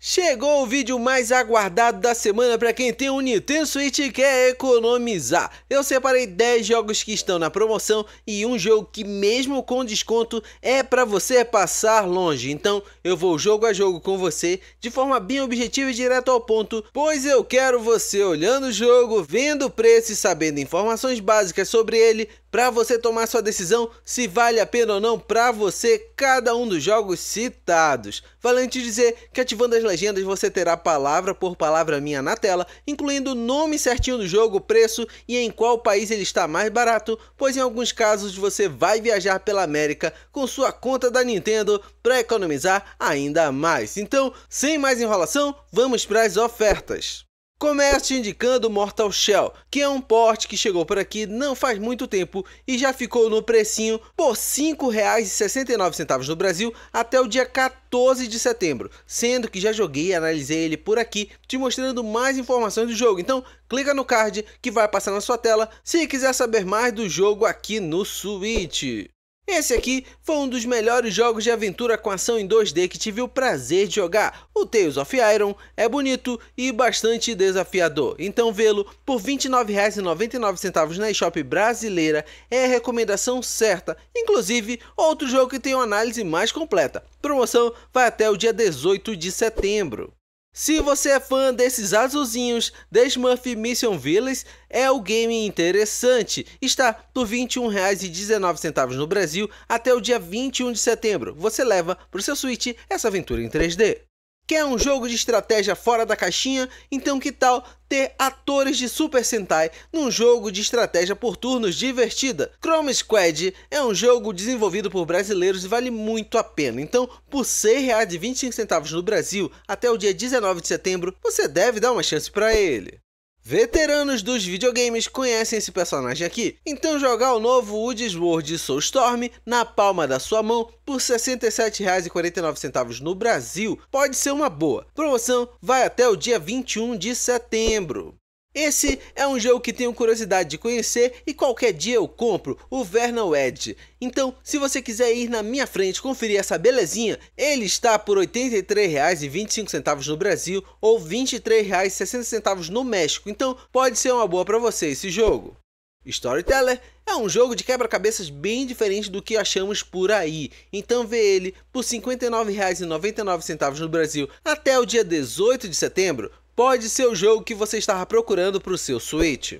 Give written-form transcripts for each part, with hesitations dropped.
Chegou o vídeo mais aguardado da semana para quem tem um Nintendo Switch e quer economizar. Eu separei 10 jogos que estão na promoção e um jogo que mesmo com desconto é para você passar longe. Então eu vou jogo a jogo com você de forma bem objetiva e direto ao ponto, pois eu quero você olhando o jogo, vendo o preço e sabendo informações básicas sobre ele para você tomar sua decisão se vale a pena ou não para você cada um dos jogos citados. Vale te dizer que ativando as legendas você terá palavra por palavra minha na tela, incluindo o nome certinho do jogo, preço e em qual país ele está mais barato, pois em alguns casos você vai viajar pela América com sua conta da Nintendo para economizar ainda mais. Então, sem mais enrolação, vamos para as ofertas. Começo indicando Mortal Shell, que é um port que chegou por aqui não faz muito tempo e já ficou no precinho por R$ 5,69 no Brasil até o dia 14 de setembro, sendo que já joguei e analisei ele por aqui, te mostrando mais informações do jogo. Então clica no card que vai passar na sua tela se quiser saber mais do jogo aqui no Switch. Esse aqui foi um dos melhores jogos de aventura com ação em 2D que tive o prazer de jogar. O Tales of Iron é bonito e bastante desafiador, então vê-lo por R$ 29,99 na eShop brasileira é a recomendação certa. Inclusive, outro jogo que tem uma análise mais completa. Promoção vai até o dia 18 de setembro. Se você é fã desses azulzinhos, The Smurf Mission Village é o game interessante. Está por R$ 21,19 no Brasil até o dia 21 de setembro. Você leva para o seu Switch essa aventura em 3D. Quer um jogo de estratégia fora da caixinha? Então que tal ter atores de Super Sentai num jogo de estratégia por turnos divertida? Chrome Squad é um jogo desenvolvido por brasileiros e vale muito a pena. Então, por R$ 6,25 no Brasil até o dia 19 de setembro, você deve dar uma chance para ele. Veteranos dos videogames conhecem esse personagem aqui, então jogar o novo Wood's World Soulstorm na palma da sua mão por R$ 67,49 no Brasil pode ser uma boa. Promoção vai até o dia 21 de setembro. Esse é um jogo que tenho curiosidade de conhecer e qualquer dia eu compro, o Vernal Edge. Então, se você quiser ir na minha frente conferir essa belezinha, ele está por R$ 83,25 no Brasil ou R$ 23,60 no México. Então, pode ser uma boa para você esse jogo. Storyteller é um jogo de quebra-cabeças bem diferente do que achamos por aí, então vê ele por R$ 59,99 no Brasil até o dia 18 de setembro, pode ser o jogo que você estava procurando para o seu Switch.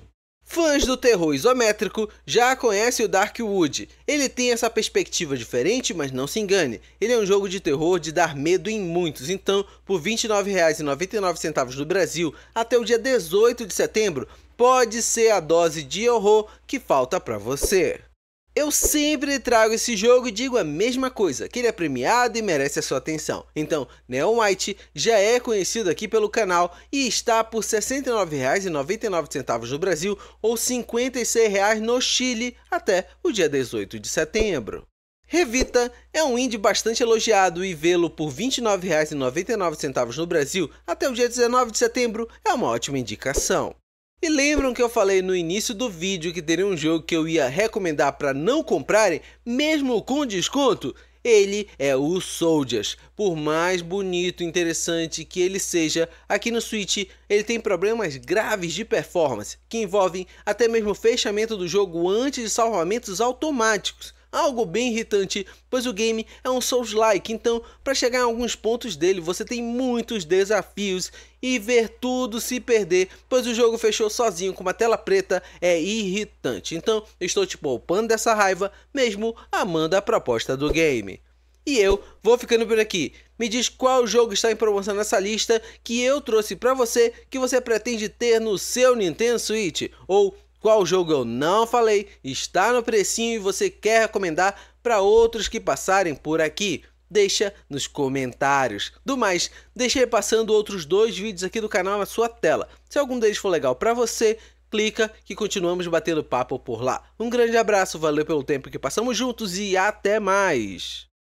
Fãs do terror isométrico já conhecem o Darkwood. Ele tem essa perspectiva diferente, mas não se engane, ele é um jogo de terror de dar medo em muitos, então por R$ 29,99 no Brasil até o dia 18 de setembro, pode ser a dose de horror que falta para você. Eu sempre trago esse jogo e digo a mesma coisa, que ele é premiado e merece a sua atenção. Então, Neon White já é conhecido aqui pelo canal e está por R$ 69,99 no Brasil ou R$ 56,00 no Chile até o dia 18 de setembro. Revita é um indie bastante elogiado e vê-lo por R$ 29,99 no Brasil até o dia 19 de setembro é uma ótima indicação. E lembram que eu falei no início do vídeo que teria um jogo que eu ia recomendar para não comprarem, mesmo com desconto? Ele é o Soldiers. Por mais bonito e interessante que ele seja, aqui no Switch ele tem problemas graves de performance, que envolvem até mesmo o fechamento do jogo antes de salvamentos automáticos. Algo bem irritante, pois o game é um Souls-like, então para chegar em alguns pontos dele você tem muitos desafios e ver tudo se perder, pois o jogo fechou sozinho com uma tela preta é irritante. Então estou te poupando dessa raiva, mesmo amando a proposta do game. E eu vou ficando por aqui. Me diz qual jogo está em promoção nessa lista que eu trouxe para você que você pretende ter no seu Nintendo Switch, ou qual jogo eu não falei, está no precinho e você quer recomendar para outros que passarem por aqui? Deixa nos comentários. Do mais, deixei passando outros 2 vídeos aqui do canal na sua tela. Se algum deles for legal para você, clica que continuamos batendo papo por lá. Um grande abraço, valeu pelo tempo que passamos juntos e até mais!